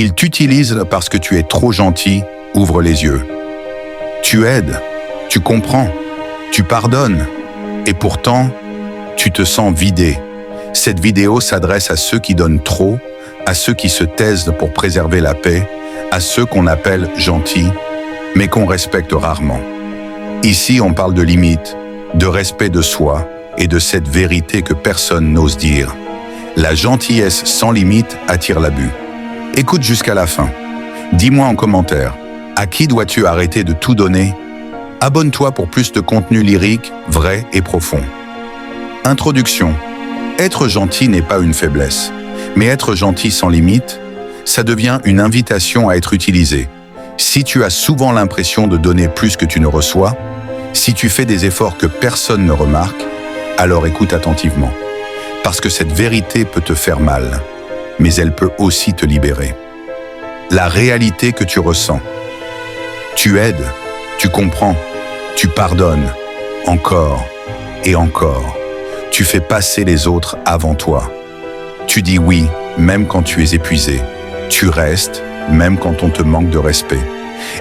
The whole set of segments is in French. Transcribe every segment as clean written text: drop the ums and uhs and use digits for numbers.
Ils t'utilisent parce que tu es trop gentil, ouvre les yeux. Tu aides, tu comprends, tu pardonnes, et pourtant, tu te sens vidé. Cette vidéo s'adresse à ceux qui donnent trop, à ceux qui se taisent pour préserver la paix, à ceux qu'on appelle gentils, mais qu'on respecte rarement. Ici, on parle de limites, de respect de soi et de cette vérité que personne n'ose dire. La gentillesse sans limite attire l'abus. Écoute jusqu'à la fin. Dis-moi en commentaire, à qui dois-tu arrêter de tout donner? Abonne-toi pour plus de contenu lyrique, vrai et profond. Introduction. Être gentil n'est pas une faiblesse, mais être gentil sans limite, ça devient une invitation à être utilisé. Si tu as souvent l'impression de donner plus que tu ne reçois, si tu fais des efforts que personne ne remarque, alors écoute attentivement. Parce que cette vérité peut te faire mal, mais elle peut aussi te libérer. La réalité que tu ressens. Tu aides, tu comprends, tu pardonnes, encore et encore. Tu fais passer les autres avant toi. Tu dis oui, même quand tu es épuisé. Tu restes, même quand on te manque de respect.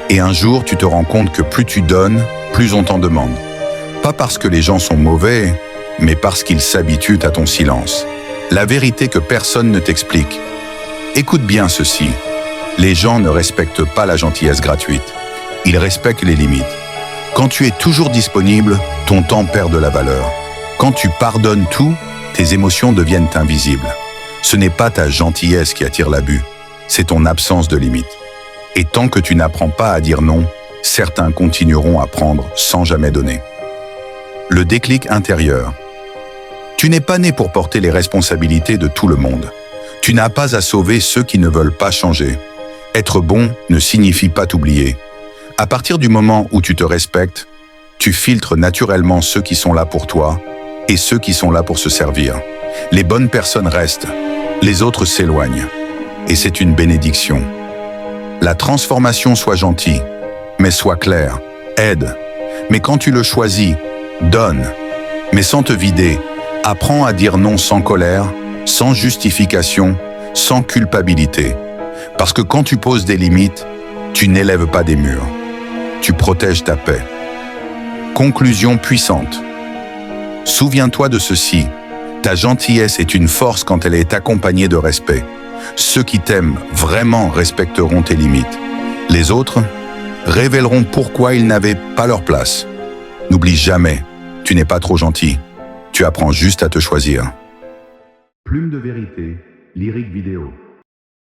Et un jour, tu te rends compte que plus tu donnes, plus on t'en demande. Pas parce que les gens sont mauvais, mais parce qu'ils s'habituent à ton silence. La vérité que personne ne t'explique. Écoute bien ceci. Les gens ne respectent pas la gentillesse gratuite. Ils respectent les limites. Quand tu es toujours disponible, ton temps perd de la valeur. Quand tu pardonnes tout, tes émotions deviennent invisibles. Ce n'est pas ta gentillesse qui attire l'abus, c'est ton absence de limite. Et tant que tu n'apprends pas à dire non, certains continueront à prendre sans jamais donner. Le déclic intérieur. Tu n'es pas né pour porter les responsabilités de tout le monde. Tu n'as pas à sauver ceux qui ne veulent pas changer. Être bon ne signifie pas t'oublier. À partir du moment où tu te respectes, tu filtres naturellement ceux qui sont là pour toi et ceux qui sont là pour se servir. Les bonnes personnes restent, les autres s'éloignent. Et c'est une bénédiction. La transformation soit gentille, mais sois clair, aide. Mais quand tu le choisis, donne. Mais sans te vider, apprends à dire non sans colère, sans justification, sans culpabilité. Parce que quand tu poses des limites, tu n'élèves pas des murs. Tu protèges ta paix. Conclusion puissante. Souviens-toi de ceci. Ta gentillesse est une force quand elle est accompagnée de respect. Ceux qui t'aiment vraiment respecteront tes limites. Les autres révéleront pourquoi ils n'avaient pas leur place. N'oublie jamais, tu n'es pas trop gentil. Tu apprends juste à te choisir. Plume de vérité, lyrique vidéo.